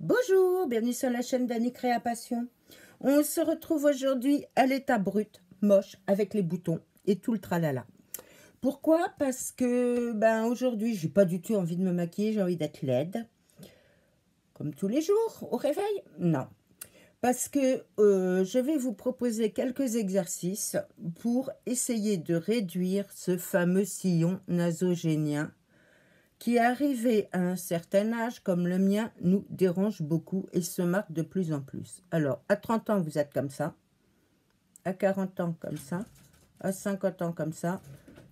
Bonjour, bienvenue sur la chaîne d'Annie Création. On se retrouve aujourd'hui à l'état brut, moche, avec les boutons et tout le tralala. Pourquoi? Parce que aujourd'hui, j'ai pas du tout envie de me maquiller, j'ai envie d'être laide. Comme tous les jours, au réveil? Non. Parce que je vais vous proposer quelques exercices pour essayer de réduire ce fameux sillon nasogénien qui, arrivé à un certain âge comme le mien, nous dérange beaucoup et se marque de plus en plus. Alors, à 30 ans, vous êtes comme ça, à 40 ans comme ça, à 50 ans comme ça,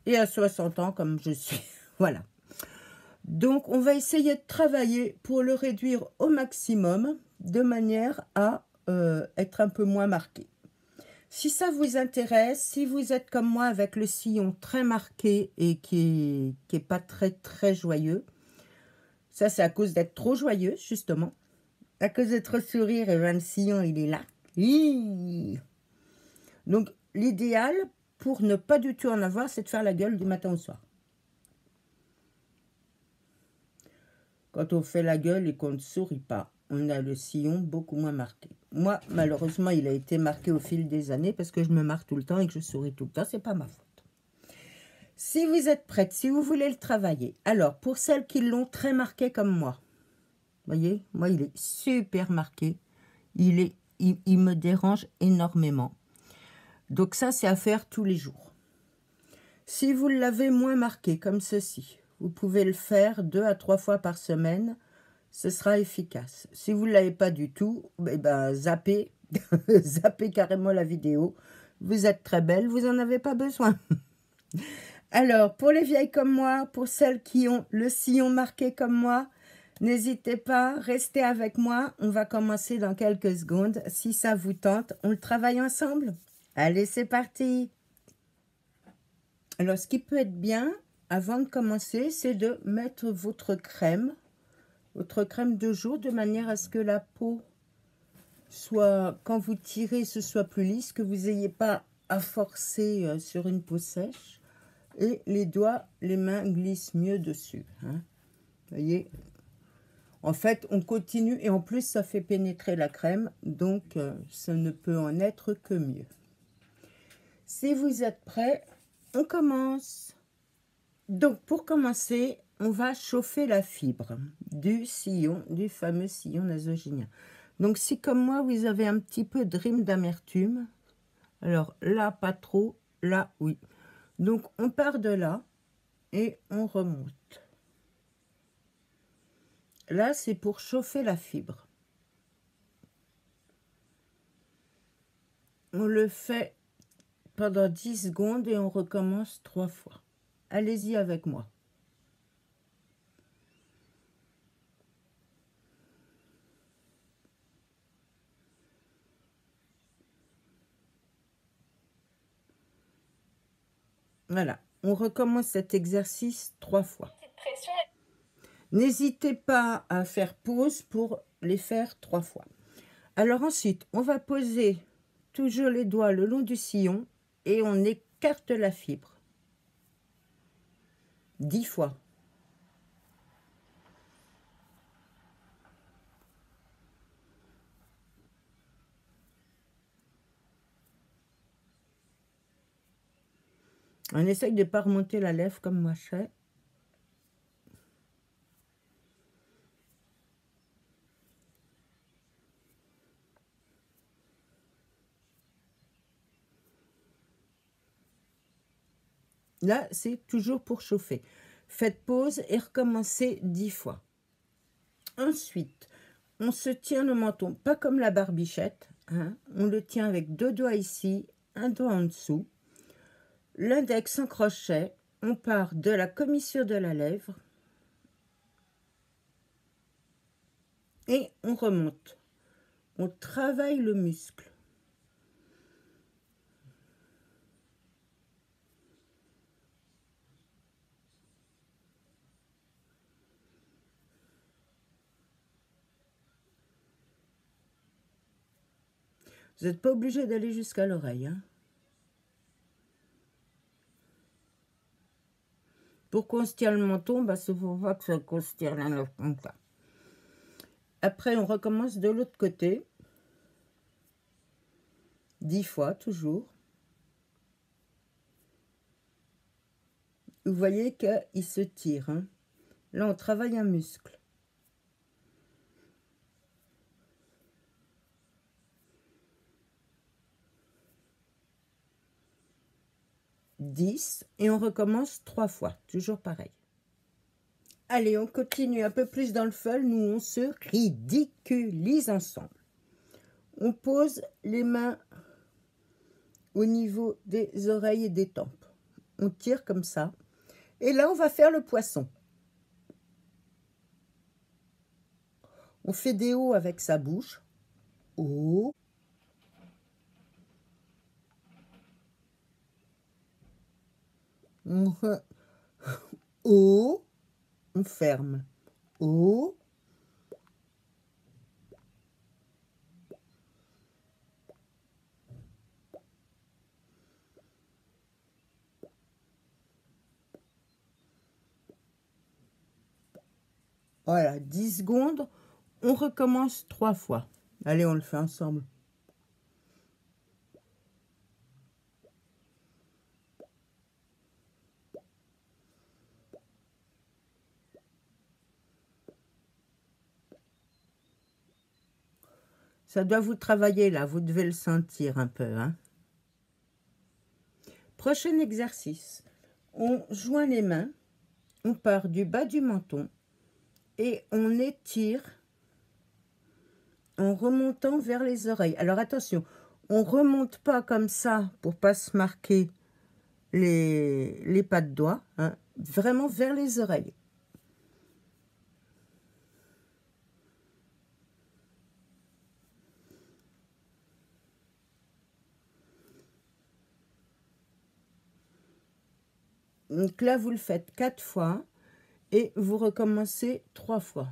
et à 60 ans comme je suis. Voilà. Donc, on va essayer de travailler pour le réduire au maximum, de manière à être un peu moins marqué. Si ça vous intéresse, si vous êtes comme moi avec le sillon très marqué et qui est pas très joyeux, ça, c'est à cause d'être trop joyeux, justement. À cause de trop sourire, et le sillon, il est là. Hiii. Donc, l'idéal, pour ne pas du tout en avoir, c'est de faire la gueule du matin au soir. Quand on fait la gueule et qu'on ne sourit pas, on a le sillon beaucoup moins marqué. Moi, malheureusement, il a été marqué au fil des années parce que je me marre tout le temps et que je souris tout le temps. C'est pas ma faute. Si vous êtes prête, si vous voulez le travailler, alors, pour celles qui l'ont très marqué comme moi, voyez, moi, il est super marqué. Il me dérange énormément. Donc ça, c'est à faire tous les jours. Si vous l'avez moins marqué, comme ceci, vous pouvez le faire 2 à 3 fois par semaine. Ce sera efficace. Si vous ne l'avez pas du tout, zappez. Zappez carrément la vidéo. Vous êtes très belle, vous n'en avez pas besoin. Alors, pour les vieilles comme moi, pour celles qui ont le sillon marqué comme moi, n'hésitez pas, restez avec moi. On va commencer dans quelques secondes. Si ça vous tente, on le travaille ensemble. Allez, c'est parti. Alors, ce qui peut être bien, avant de commencer, c'est de mettre votre crème de jour, de manière à ce que la peau soit, quand vous tirez, ce soit plus lisse, que vous n'ayez pas à forcer sur une peau sèche. Et les doigts, les mains glissent mieux dessus. Hein. Vous voyez? En fait, on continue et en plus, ça fait pénétrer la crème. Donc, ça ne peut en être que mieux. Si vous êtes prêts, on commence. Donc, pour commencer, on va chauffer la fibre du sillon, du fameux sillon nasogénien. Donc, si comme moi, vous avez un petit peu de rime d'amertume, alors là, pas trop, là, oui. Donc, on part de là et on remonte. Là, c'est pour chauffer la fibre. On le fait pendant 10 secondes et on recommence 3 fois. Allez-y avec moi. Voilà, on recommence cet exercice 3 fois. N'hésitez pas à faire pause pour les faire 3 fois. Alors ensuite, on va poser toujours les doigts le long du sillon et on écarte la fibre. 10 fois. On essaye de ne pas remonter la lèvre comme moi je fais. Là, c'est toujours pour chauffer. Faites pause et recommencez 10 fois. Ensuite, on se tient le menton, pas comme la barbichette. Hein. On le tient avec 2 doigts ici, un doigt en dessous. L'index en crochet. On part de la commissure de la lèvre. Et on remonte. On travaille le muscle. Vous n'êtes pas obligé d'aller jusqu'à l'oreille. Hein. Pour qu'on se tire le menton, c'est pour voir que ça qu'on se tire la lèvre comme ça. Après, on recommence de l'autre côté. 10 fois, toujours. Vous voyez qu'il se tire. Hein. Là, on travaille un muscle. Et on recommence 3 fois, toujours pareil. Allez, on continue un peu plus dans le fun. Nous, on se ridiculise ensemble. On pose les mains au niveau des oreilles et des tempes. On tire comme ça. Et là, on va faire le poisson. On fait des hauts avec sa bouche. Oh. Oh. On ferme. Oh. Voilà, 10 secondes. On recommence 3 fois. Allez, on le fait ensemble. Ça doit vous travailler là, vous devez le sentir un peu. Hein. Prochain exercice. On joint les mains, on part du bas du menton et on étire en remontant vers les oreilles. Alors attention, on ne remonte pas comme ça pour ne pas se marquer les pas de doigts, hein, vraiment vers les oreilles. Donc là, vous le faites 4 fois et vous recommencez 3 fois.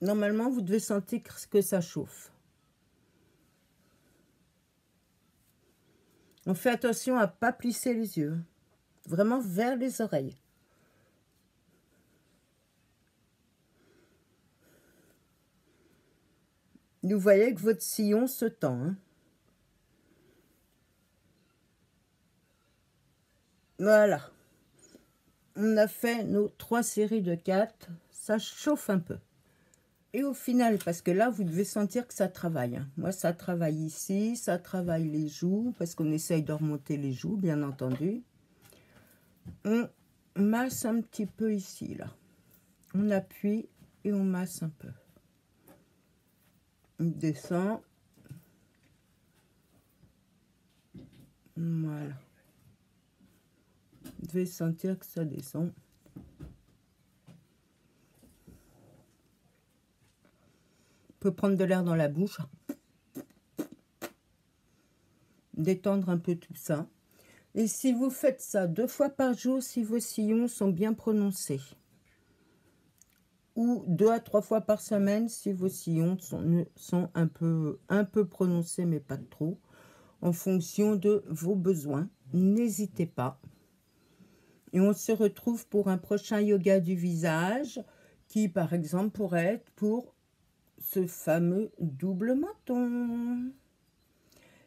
Normalement, vous devez sentir que ça chauffe. On fait attention à ne pas plisser les yeux, vraiment vers les oreilles. Vous voyez que votre sillon se tend. Hein. Voilà. On a fait nos 3 séries de 4. Ça chauffe un peu. Et au final, parce que là, vous devez sentir que ça travaille. Hein. Moi, ça travaille ici, ça travaille les joues, parce qu'on essaye de remonter les joues, bien entendu. On masse un petit peu ici, là. On appuie et on masse un peu. On descend. Voilà. Vous devez sentir que ça descend. On peut prendre de l'air dans la bouche. Détendre un peu tout ça. Et si vous faites ça 2 fois par jour, si vos sillons sont bien prononcés. Ou 2 à 3 fois par semaine, si vos sillons sont un peu prononcés, mais pas trop. En fonction de vos besoins. N'hésitez pas. Et on se retrouve pour un prochain yoga du visage qui, par exemple, pourrait être pour ce fameux double menton.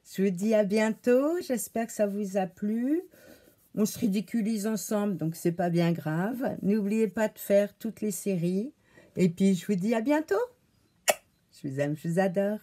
Je vous dis à bientôt. J'espère que ça vous a plu. On se ridiculise ensemble, donc c'est pas bien grave. N'oubliez pas de faire toutes les séries. Et puis, je vous dis à bientôt. Je vous aime, je vous adore.